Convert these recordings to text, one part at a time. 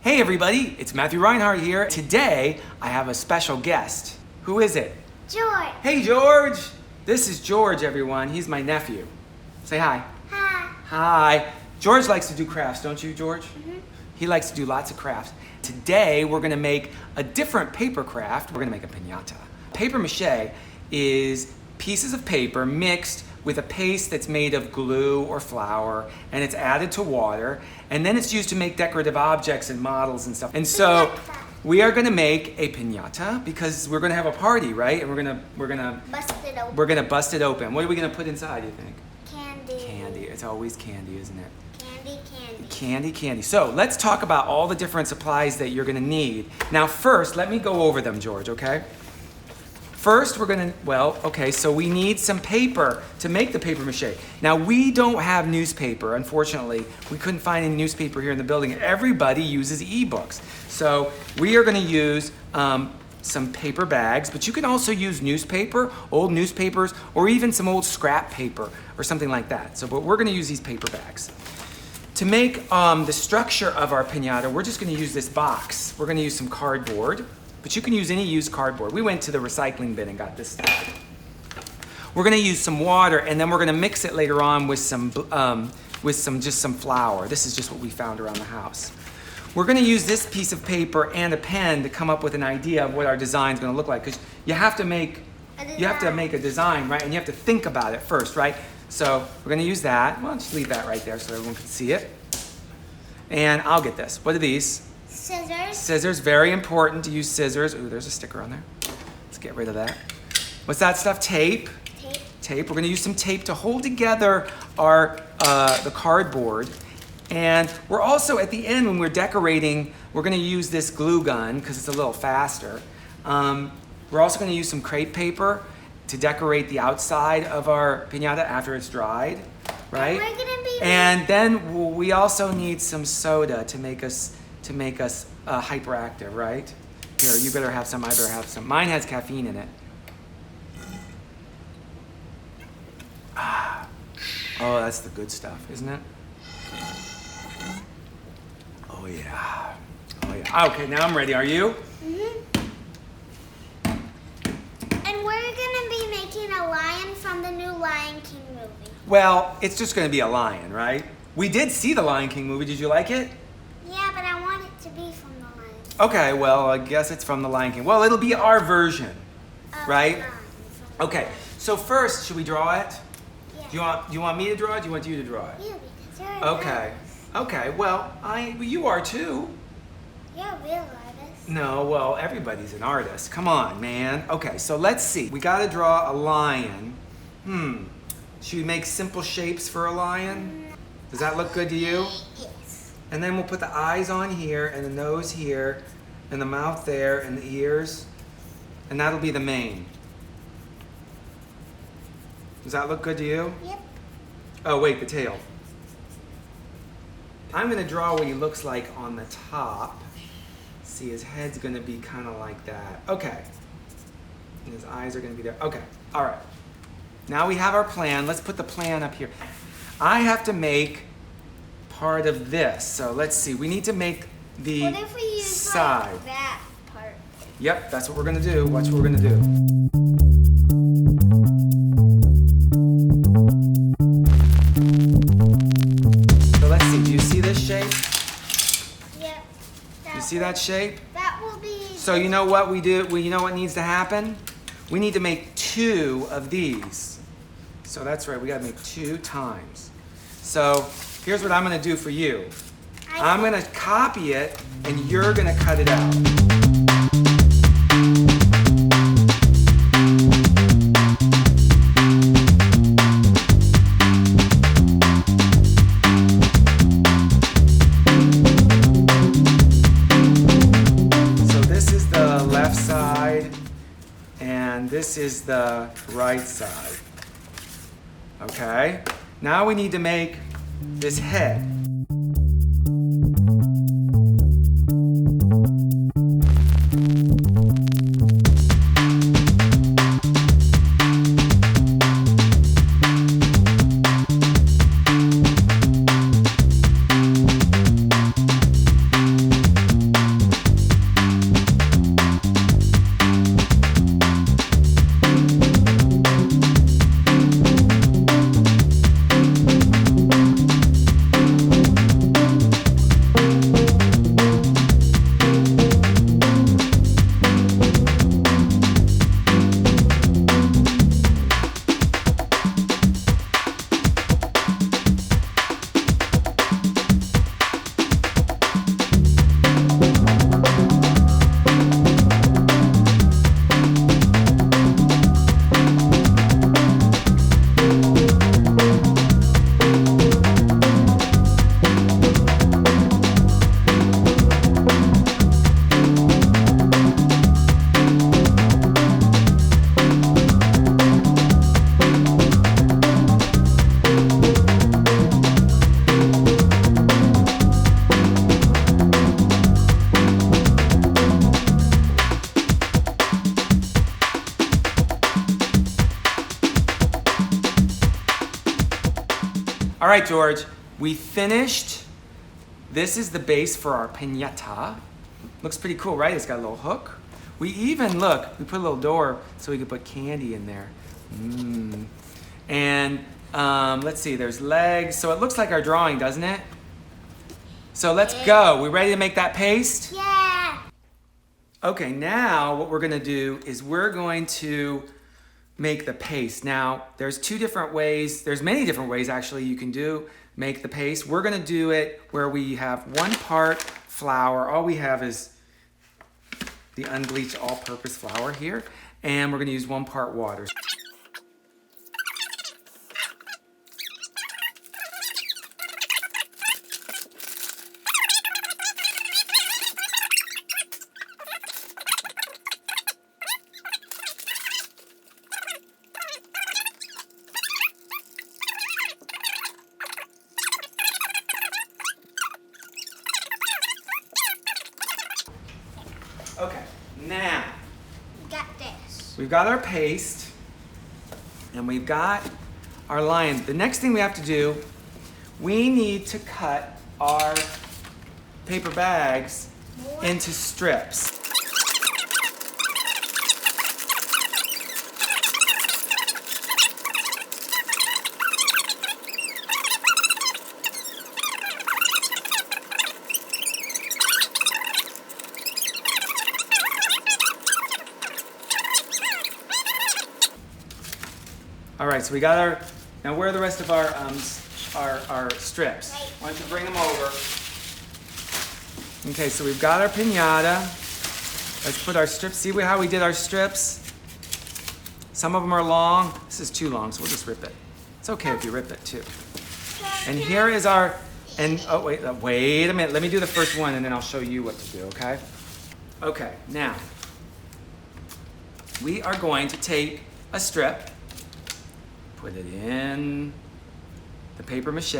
Hey everybody, it's Matthew Reinhart here. Today, I have a special guest. Who is it? George. Hey George! This is George, everyone. He's my nephew. Say hi. Hi. Hi. George likes to do crafts, don't you, George? Mm-hmm. He likes to do lots of crafts. Today, we're gonna make a different paper craft. We're gonna make a piñata. Paper mache is pieces of paper mixed with a paste that's made of glue or flour, and it's added to water, and then it's used to make decorative objects and models and stuff. And so we are gonna make a piñata because we're gonna have a party, right? And we're gonna Bust it open. we're gonna bust it open. What are we gonna put inside, you think? Candy. Candy. It's always candy, isn't it? Candy. Candy. So let's talk about all the different supplies that you're gonna need. Now first, let me go over them, George, okay? First, so we need some paper to make the paper mache. Now, we don't have newspaper, unfortunately. We couldn't find any newspaper here in the building. Everybody uses ebooks. So we are gonna use some paper bags, but you can also use newspaper, old newspapers, or even some old scrap paper or something like that. But we're gonna use these paper bags. To make the structure of our piñata, we're just gonna use this box. We're gonna use some cardboard. But you can use any used cardboard. We went to the recycling bin and got this stuff. We're gonna use some water, and then we're gonna mix it later on with some flour. This is just what we found around the house. We're gonna use this piece of paper and a pen to come up with an idea of what our design's gonna look like, because you have to make a design, right? And you have to think about it first, right? So we're gonna use that. Well, just leave that right there so everyone can see it. And I'll get this. What are these? Scissors. Scissors, very important to use scissors. Ooh, there's a sticker on there. Let's get rid of that. What's that stuff? Tape. Tape. We're gonna use some tape to hold together the cardboard. And we're also, at the end when we're decorating, we're gonna use this glue gun because it's a little faster. We're also gonna use some crepe paper to decorate the outside of our piñata after it's dried, right? And then we also need some soda to make us hyperactive, right? Here, you better have some, I better have some. Mine has caffeine in it. Oh, that's the good stuff, isn't it? Oh yeah. Okay, now I'm ready. Are you? And we're gonna be making a lion from the new Lion King movie. Well, it's just gonna be a lion, right? We did see the Lion King movie. Did you like it? Yeah, but I want it to be from the Lion King. Okay, well, I guess it's from the Lion King. Well, it'll be our version, right? Okay, so first, should we draw it? Yeah. Do you want me to draw it? Do you want you to draw it? You, because you're an artist. Okay, well, you are too. You're a real artist. No, well, everybody's an artist. Come on, man. Okay, so let's see. We gotta draw a lion. Should we make simple shapes for a lion? Does that look good to you? Yes. And then we'll put the eyes on here, and the nose here, and the mouth there, and the ears. And that'll be the mane. Does that look good to you? Yep. Oh, wait, the tail. I'm gonna draw what he looks like on the top. See, his head's gonna be kind of like that. Okay. And his eyes are gonna be there. Okay, all right. Now we have our plan. Let's put the plan up here. I have to make part of this. So let's see, we need to make the What if we use side. like that part? Yep, that's what we're gonna do. Watch what we're gonna do. So let's see, do you see this shape? Yep. You see that shape? That will be. So you know what we do? You know what needs to happen? We need to make 2 of these. So that's right, we gotta make 2 times. So here's what I'm gonna do for you. I'm gonna copy it and you're gonna cut it out. So this is the left side and this is the right side. Okay? Now we need to make this head. right, George, we finished. This is the base for our piñata. Looks pretty cool, right? It's got a little hook. We even, look, we put a little door so we could put candy in there. And let's see, there's legs. So it looks like our drawing, doesn't it? So let's go. We ready to make that paste? Yeah. Okay, now what we're gonna do is we're going to make the paste. Now, there's two different ways, there's many different ways actually you can make the paste. We're gonna do it where we have 1 part flour. All we have is the unbleached all-purpose flour here, and we're gonna use 1 part water. Okay, now Got this. we've got our paste and we've got our lion. The next thing we have to do, we need to cut our paper bags into strips. All right, so we got our, now where are the rest of our strips? Why don't you bring them over? Okay, so we've got our piñata. Let's put our strips, see how we did our strips? Some of them are long. This is too long, so we'll just rip it. It's okay if you rip it too. And here is our, oh wait a minute, let me do the first one and then I'll show you what to do, okay? Okay, now, we are going to take a strip, put it in the paper mache,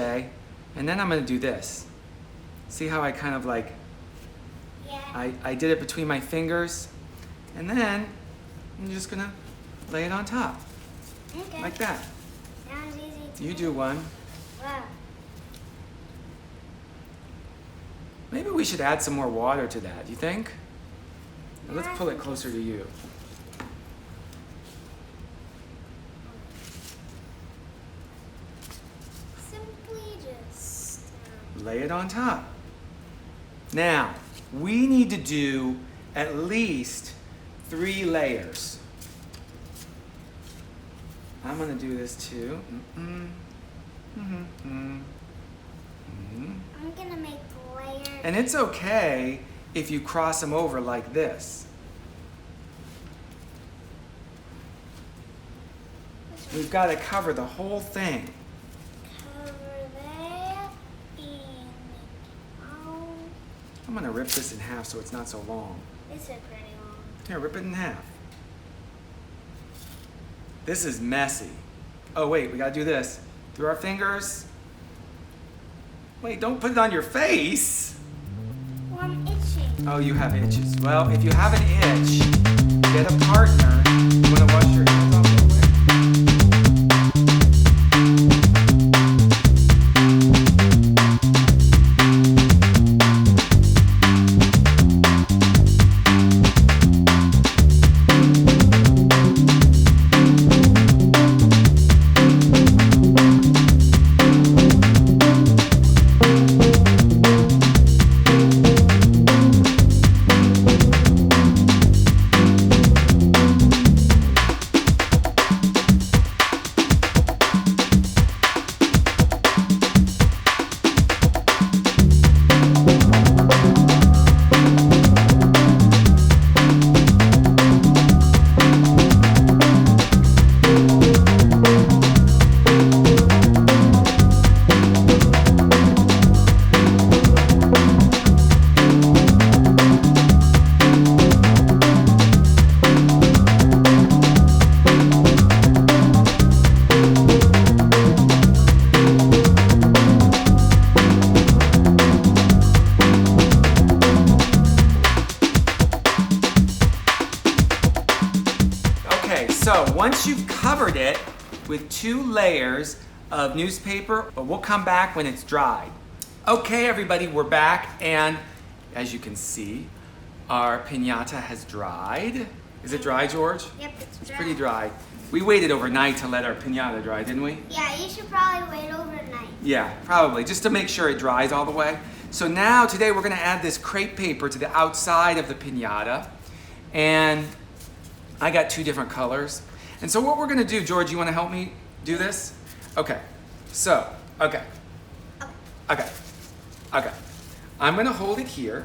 and then I'm gonna do this. See how I kind of like, Yeah. I did it between my fingers, and then I'm just gonna lay it on top, Okay. like that. Sounds easy to You do one. Wow. Maybe we should add some more water to that, you think? Now let's pull it closer to you. Simply just. Lay it on top. Now, we need to do at least 3 layers. I'm gonna do this too. I'm gonna make layers. And it's okay if you cross them over like this. We've got to cover the whole thing. Cover that and oh, I'm gonna rip this in half so it's not so long. this is pretty long. Here, rip it in half. This is messy. Oh wait, we gotta do this. Through our fingers. Wait, don't put it on your face. Well, I'm itching. Oh, you have itches. Well, if you have an itch, get a partner. You wanna wash your hands off real quick? So once you've covered it with 2 layers of newspaper, but we'll come back when it's dried. Okay, everybody, we're back, and as you can see, our piñata has dried. Is it dry, George? Yep, it's dry. It's pretty dry. We waited overnight to let our piñata dry, didn't we? Yeah, you should probably wait overnight. Yeah, probably, just to make sure it dries all the way. So now, today, we're gonna add this crepe paper to the outside of the piñata. And I got 2 different colors. And so what we're gonna do, George, you wanna help me do this? Okay, so, okay. I'm gonna hold it here,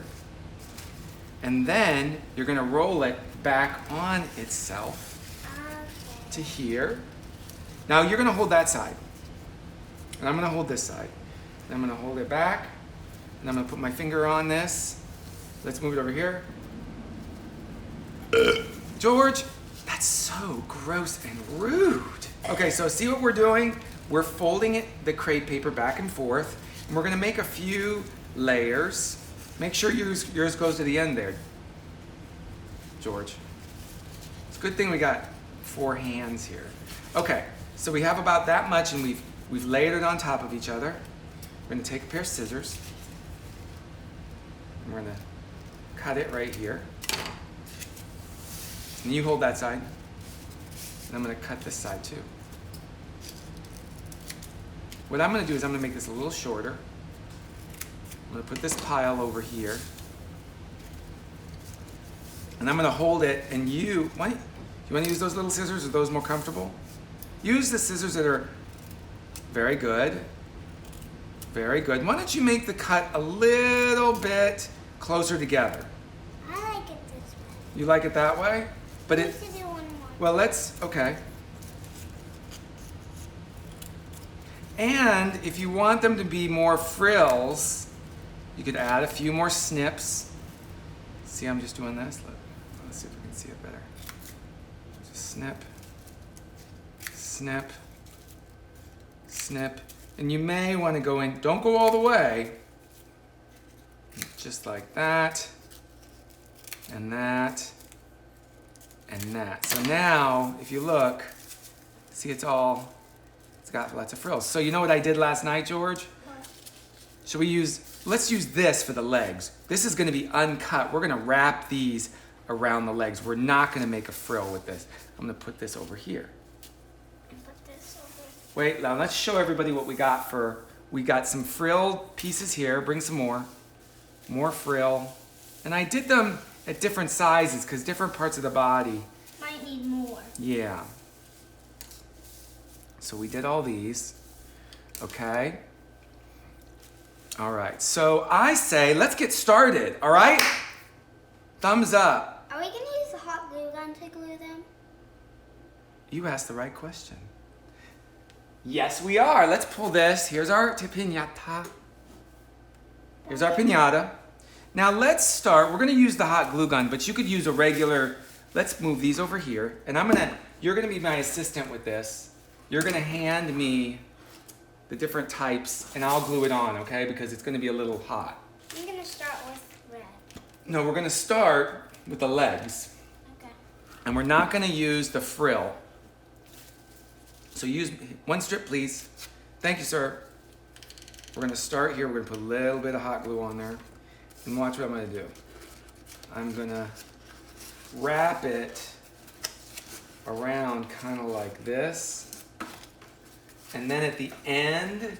and then you're gonna roll it back on itself to here. Now you're gonna hold that side, and I'm gonna hold this side. And I'm gonna hold it back, and I'm gonna put my finger on this. Let's move it over here. George, that's so gross and rude. Okay, so see what we're doing? We're folding it, the crepe paper back and forth, and we're gonna make a few layers. Make sure yours goes to the end there, George. It's a good thing we got 4 hands here. Okay, so we have about that much, and we've layered it on top of each other. We're gonna take a pair of scissors, and we're gonna cut it right here. And you hold that side, and I'm gonna cut this side too. What I'm gonna do is I'm gonna make this a little shorter. I'm gonna put this pile over here. And I'm gonna hold it, and you wanna use those little scissors? Are those more comfortable? Use the scissors that are very good. Very good. Why don't you make the cut a little bit closer together? I like it this way. You like it that way? But We it, should do one more. well, okay. And if you want them to be more frills, you could add a few more snips. See, I'm just doing this. Let's see if we can see it better. Just snip, snip, snip. And you may want to go in, don't go all the way. Just like that, and that, and that. So now, if you look, see it's got lots of frills. So you know what I did last night, George? Should we let's use this for the legs. This is gonna be uncut. We're gonna wrap these around the legs. We're not gonna make a frill with this. I'm gonna put this over here. Put this over. Wait, now let's show everybody what we got we got some frilled pieces here. Bring some more frill. And I did them at different sizes because different parts of the body. Might need more. Yeah. So we did all these, okay? All right, so I say let's get started, all right? Thumbs up. Are we gonna use the hot glue gun to glue them? You asked the right question. Yes, we are. Let's pull this. Here's our piñata. Here's our piñata. Now let's start. We're gonna use the hot glue gun, but you could use a regular, let's move these over here. And you're gonna be my assistant with this. You're gonna hand me the different types and I'll glue it on, okay? Because it's gonna be a little hot. I'm gonna start with red. No, we're gonna start with the legs. Okay. And we're not gonna use the frill. So use 1 strip, please. Thank you, sir. We're gonna start here. We're gonna put a little bit of hot glue on there. And watch what I'm gonna do. I'm gonna wrap it around kind of like this. And then at the end,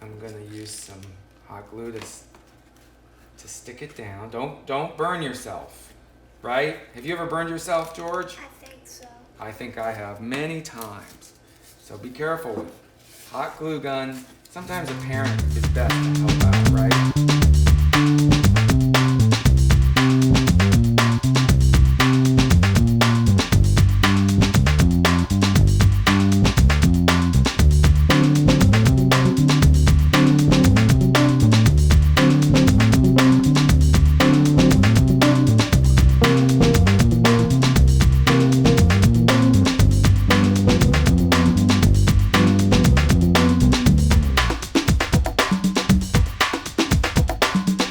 I'm gonna use some hot glue to stick it down. Don't burn yourself, right? Have you ever burned yourself, George? I think so. I think I have many times. So be careful with hot glue gun. Sometimes a parent is best to help out, right?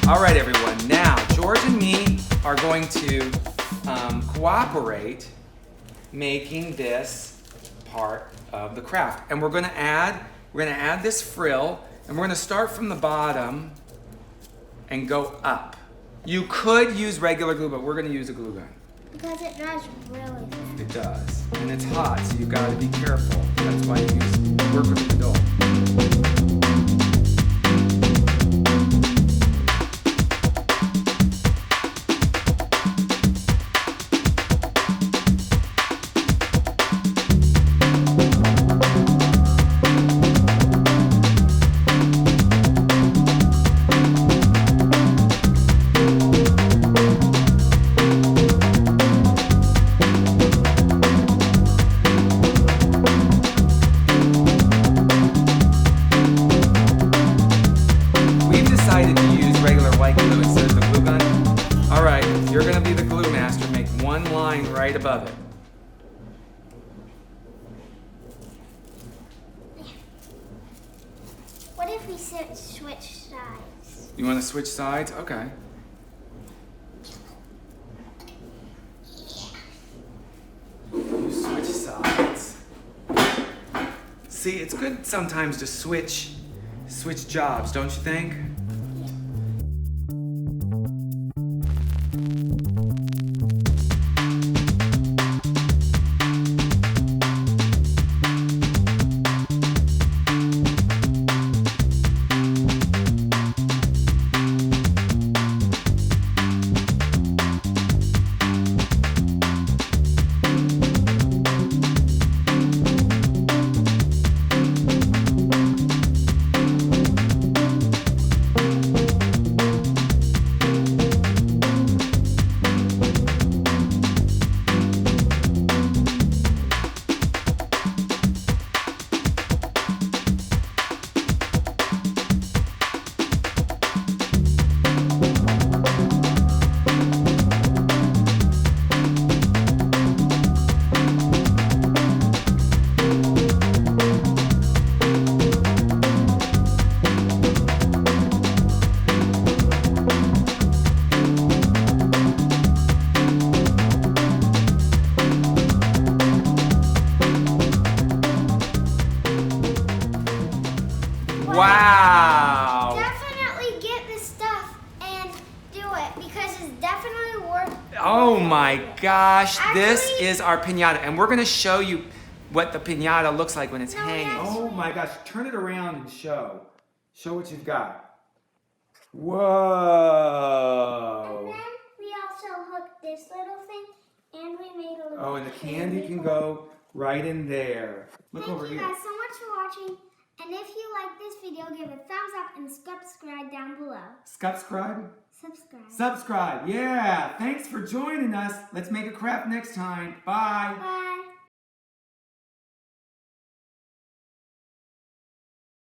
All right, everyone. Now, George and me are going to cooperate making this part of the craft. And we're gonna add this frill, and we're gonna start from the bottom and go up. You could use regular glue, but we're gonna use a glue gun. Because it dries really fast. It does. And it's hot, so you've gotta be careful. That's why you work with an adult. You're gonna be the glue master. Make one line right above it. What if we switch sides? You wanna switch sides? Okay. You switch sides. See, it's good sometimes to switch jobs, don't you think? Wow! Definitely get this stuff and do it because it's definitely worth. Oh my gosh, this Actually- is our piñata, and we're gonna show you what the piñata looks like when it's No, hanging. actually- Oh my gosh, turn it around and show. Show what you've got. Whoa! And then we also hooked this little thing, and we made a little. Oh, and the candy can go right in there. Look Thank over you here. guys so much for watching. And if you like this video, give it a thumbs up and subscribe down below. Subscribe? Subscribe. Subscribe, yeah. Thanks for joining us. Let's make a craft next time. Bye. Bye.